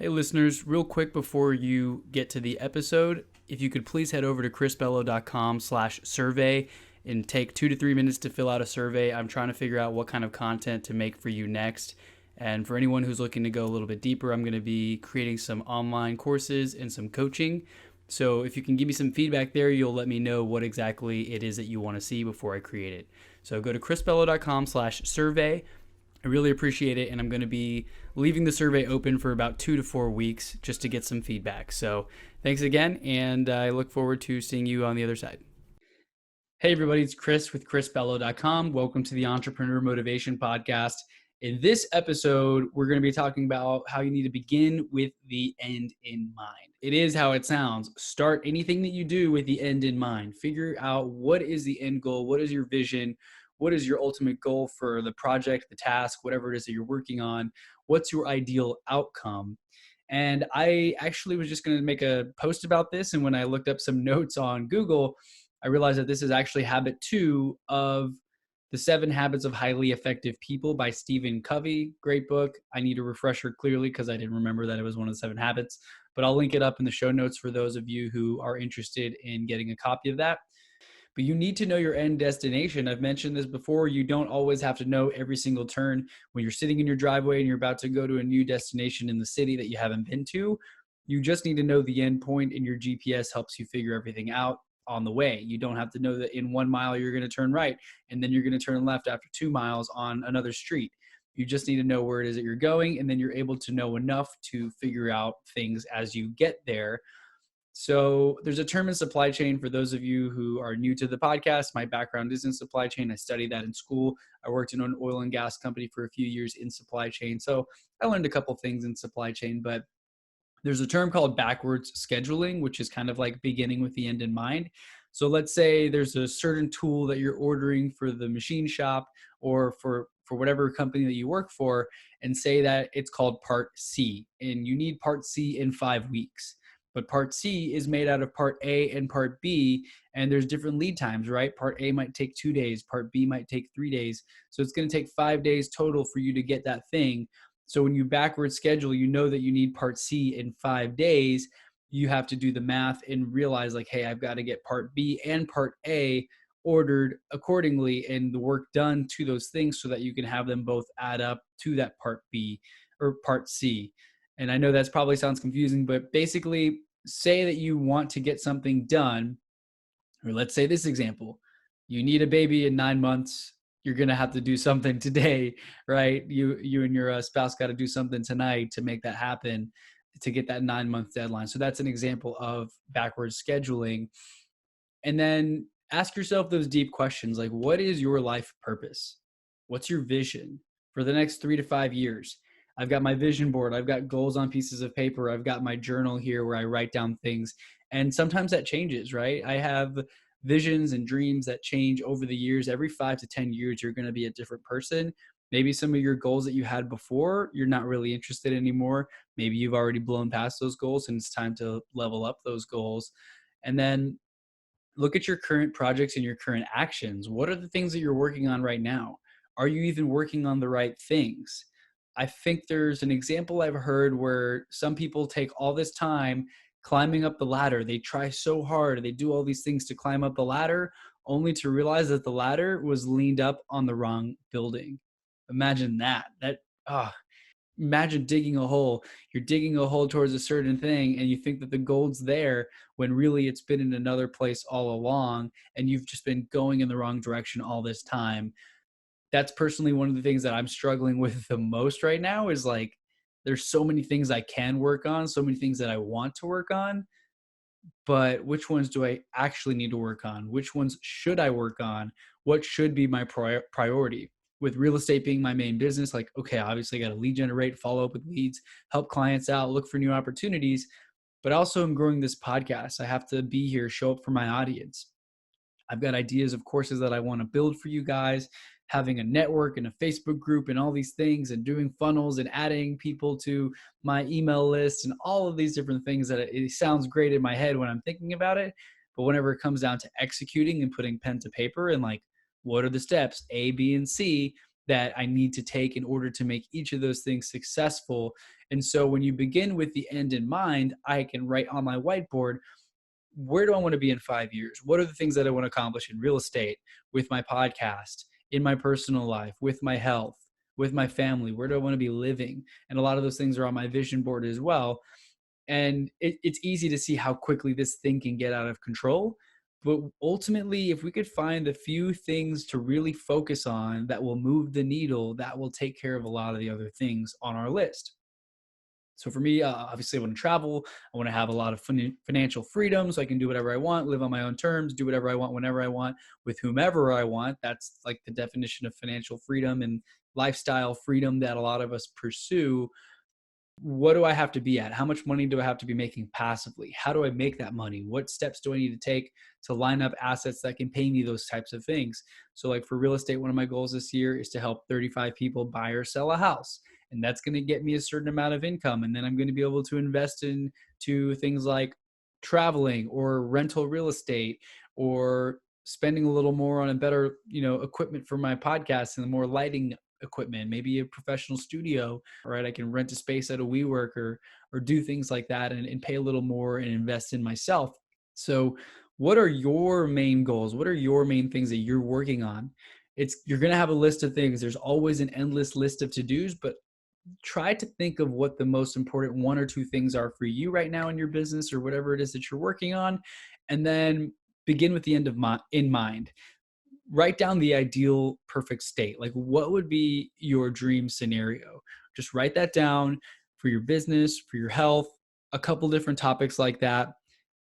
Hey, listeners, real quick before you get to the episode, if you could please head over to chrisbello.com/survey and take 2 to 3 minutes to fill out a survey. I'm trying to figure out what kind of content to make for you next. And for anyone who's looking to go a little bit deeper, I'm going to be creating some online courses and some coaching. So if you can give me some feedback there, you'll let me know what exactly it is that you want to see before I create it. So go to chrisbello.com/survey. I really appreciate it, and I'm going to be leaving the survey open for about 2 to 4 weeks just to get some feedback. So thanks again, and I look forward to seeing you on the other side. Hey, everybody, it's Chris with chrisbello.com. Welcome to the Entrepreneur Motivation Podcast. In this episode, we're going to be talking about how you need to begin with the end in mind. It is how it sounds. Start anything that you do with the end in mind. Figure out what is the end goal, what is your vision, what is your ultimate goal for the project, the task, whatever it is that you're working on, what's your ideal outcome. And I actually was just going to make a post about this. And when I looked up some notes on Google, I realized that this is actually habit 2 of the 7 Habits of Highly Effective People by Stephen Covey. Great book. I need a refresher clearly because I didn't remember that it was one of the 7 habits, but I'll link it up in the show notes for those of you who are interested in getting a copy of that. But you need to know your end destination. I've mentioned this before. You don't always have to know every single turn. When you're sitting in your driveway and you're about to go to a new destination in the city that you haven't been to, you just need to know the end point, and your GPS helps you figure everything out on the way. You don't have to know that in 1 mile you're going to turn right and then you're going to turn left after 2 miles on another street. You just need to know where it is that you're going, and then you're able to know enough to figure out things as you get there. So there's a term in supply chain for those of you who are new to the podcast. My background is in supply chain. I studied that in school. I worked in an oil and gas company for a few years in supply chain. So I learned a couple things in supply chain, but there's a term called backwards scheduling, which is kind of like beginning with the end in mind. So let's say there's a certain tool that you're ordering for the machine shop or for whatever company that you work for, and say that it's called part C, and you need part C in 5 weeks. But part C is made out of part A and part B, and there's different lead times, right? Part A might take 2 days, part B might take 3 days. So it's going to take 5 days total for you to get that thing. So when you backward schedule, you know that you need part C in 5 days. You have to do the math and realize like, hey, I've got to get part B and part A ordered accordingly and the work done to those things so that you can have them both add up to that part B or part C. And I know that's probably sounds confusing, but basically say that you want to get something done, or let's say this example, you need a baby in 9 months. You're going to have to do something today, right? You and your spouse got to do something tonight to make that happen, to get that 9 month deadline. So that's an example of backwards scheduling. And then ask yourself those deep questions like, what is your life purpose? What's your vision for the next 3 to 5 years? I've got my vision board. I've got goals on pieces of paper. I've got my journal here where I write down things. And sometimes that changes, right? I have visions and dreams that change over the years. Every 5 to 10 years, you're going to be a different person. Maybe some of your goals that you had before, you're not really interested anymore. Maybe you've already blown past those goals and it's time to level up those goals. And then look at your current projects and your current actions. What are the things that you're working on right now? Are you even working on the right things? I think there's an example I've heard where some people take all this time climbing up the ladder. They try so hard, they do all these things to climb up the ladder, only to realize that the ladder was leaned up on the wrong building. Imagine that. Imagine digging a hole. You're digging a hole towards a certain thing and you think that the gold's there when really it's been in another place all along and you've just been going in the wrong direction all this time. That's personally one of the things that I'm struggling with the most right now is like, there's so many things I can work on, so many things that I want to work on, but which ones do I actually need to work on? Which ones should I work on? What should be my priority? With real estate being my main business, like, okay, obviously I got to lead generate, follow up with leads, help clients out, look for new opportunities. But also I'm growing this podcast. I have to be here, show up for my audience. I've got ideas of courses that I want to build for you guys, having a network and a Facebook group and all these things and doing funnels and adding people to my email list and all of these different things that it sounds great in my head when I'm thinking about it. But whenever it comes down to executing and putting pen to paper and like, what are the steps A, B, and C? that I need to take in order to make each of those things successful. And so when you begin with the end in mind, I can write on my whiteboard, where do I want to be in 5 years? What are the things that I want to accomplish in real estate, with my podcast, in my personal life, with my health, with my family? Where do I want to be living? And a lot of those things are on my vision board as well. And it's easy to see how quickly this thing can get out of control. But ultimately, if we could find a few things to really focus on that will move the needle, that will take care of a lot of the other things on our list. So for me, obviously, I want to travel. I want to have a lot of financial freedom so I can do whatever I want, live on my own terms, do whatever I want, whenever I want, with whomever I want. That's like the definition of financial freedom and lifestyle freedom that a lot of us pursue. What do I have to be at? How much money do I have to be making passively? How do I make that money? What steps do I need to take to line up assets that can pay me those types of things? So like for real estate, one of my goals this year is to help 35 people buy or sell a house. And that's going to get me a certain amount of income. And then I'm going to be able to invest into things like traveling or rental real estate, or spending a little more on a better, equipment for my podcast and more lighting equipment, maybe a professional studio, right? I can rent a space at a WeWork, or do things like that, and pay a little more and invest in myself. So what are your main goals? What are your main things that you're working on? You're going to have a list of things. There's always an endless list of to-dos, but try to think of what the most important one or two things are for you right now in your business or whatever it is that you're working on. And then begin with the end in mind. Write down the ideal perfect state. Like, what would be your dream scenario? Just write that down for your business, for your health, a couple different topics like that.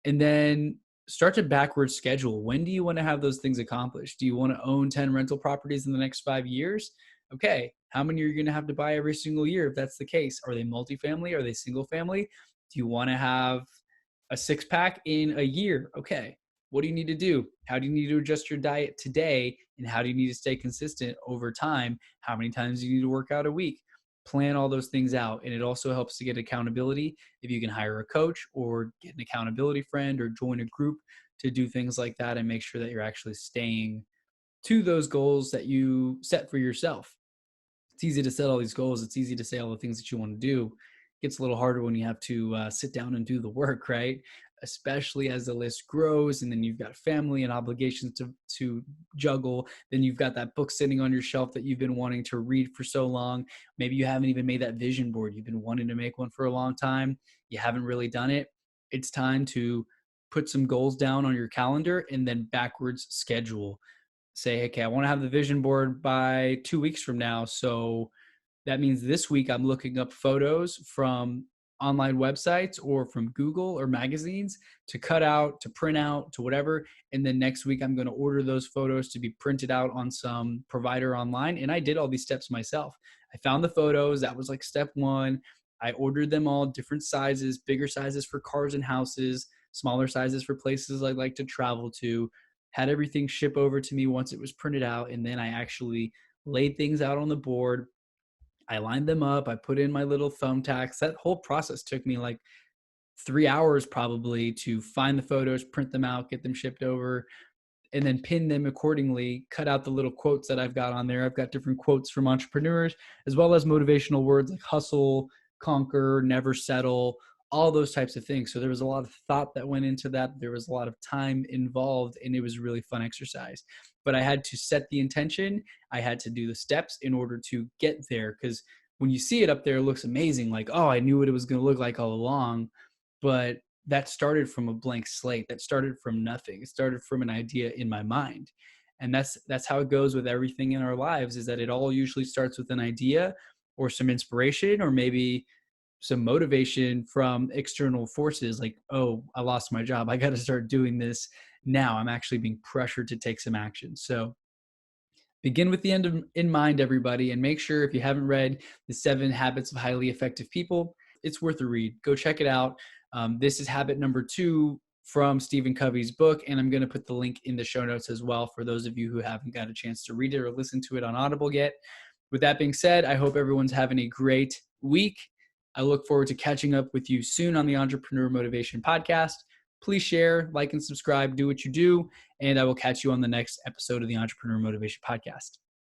And then start to backwards schedule. When do you want to have those things accomplished? Do you want to own 10 rental properties in the next 5 years? Okay. How many are you going to have to buy every single year if that's the case? Are they multifamily? Are they single family? Do you want to have a 6-pack in a year? Okay. What do you need to do? How do you need to adjust your diet today? And how do you need to stay consistent over time? How many times do you need to work out a week? Plan all those things out. And it also helps to get accountability. If you can hire a coach or get an accountability friend or join a group to do things like that, and make sure that you're actually staying to those goals that you set for yourself. It's easy to set all these goals. It's easy to say all the things that you want to do. It gets a little harder when you have to sit down and do the work, right? Especially as the list grows, and then you've got family and obligations to juggle. Then you've got that book sitting on your shelf that you've been wanting to read for so long. Maybe you haven't even made that vision board. You've been wanting to make one for a long time. You haven't really done it. It's time to put some goals down on your calendar and then backwards schedule. Say, okay, I want to have the vision board by 2 weeks from now. So that means this week I'm looking up photos from online websites or from Google or magazines to cut out, to print out, to whatever. And then next week I'm going to order those photos to be printed out on some provider online. And I did all these steps myself. I found the photos. That was like step one. I ordered them all different sizes, bigger sizes for cars and houses, smaller sizes for places I like to travel to. Had everything ship over to me once it was printed out. And then I actually laid things out on the board. I lined them up. I put in my little thumbtacks. That whole process took me like 3 hours probably to find the photos, print them out, get them shipped over, and then pin them accordingly, cut out the little quotes that I've got on there. I've got different quotes from entrepreneurs, as well as motivational words like hustle, conquer, never settle, all those types of things. So there was a lot of thought that went into that. There was a lot of time involved, and it was a really fun exercise. But I had to set the intention. I had to do the steps in order to get there, because when you see it up there, it looks amazing. Like, oh, I knew what it was going to look like all along. But that started from a blank slate. That started from nothing. It started from an idea in my mind. And that's how it goes with everything in our lives, is that it all usually starts with an idea or some inspiration, or maybe some motivation from external forces like, oh, I lost my job. I got to start doing this now. I'm actually being pressured to take some action. So begin with the end in mind, everybody, and make sure, if you haven't read The 7 Habits of Highly Effective People, it's worth a read. Go check it out. This is habit number 2 from Stephen Covey's book, and I'm going to put the link in the show notes as well for those of you who haven't got a chance to read it or listen to it on Audible yet. With that being said, I hope everyone's having a great week. I look forward to catching up with you soon on the Entrepreneur Motivation Podcast. Please share, like, and subscribe, do what you do, and I will catch you on the next episode of the Entrepreneur Motivation Podcast.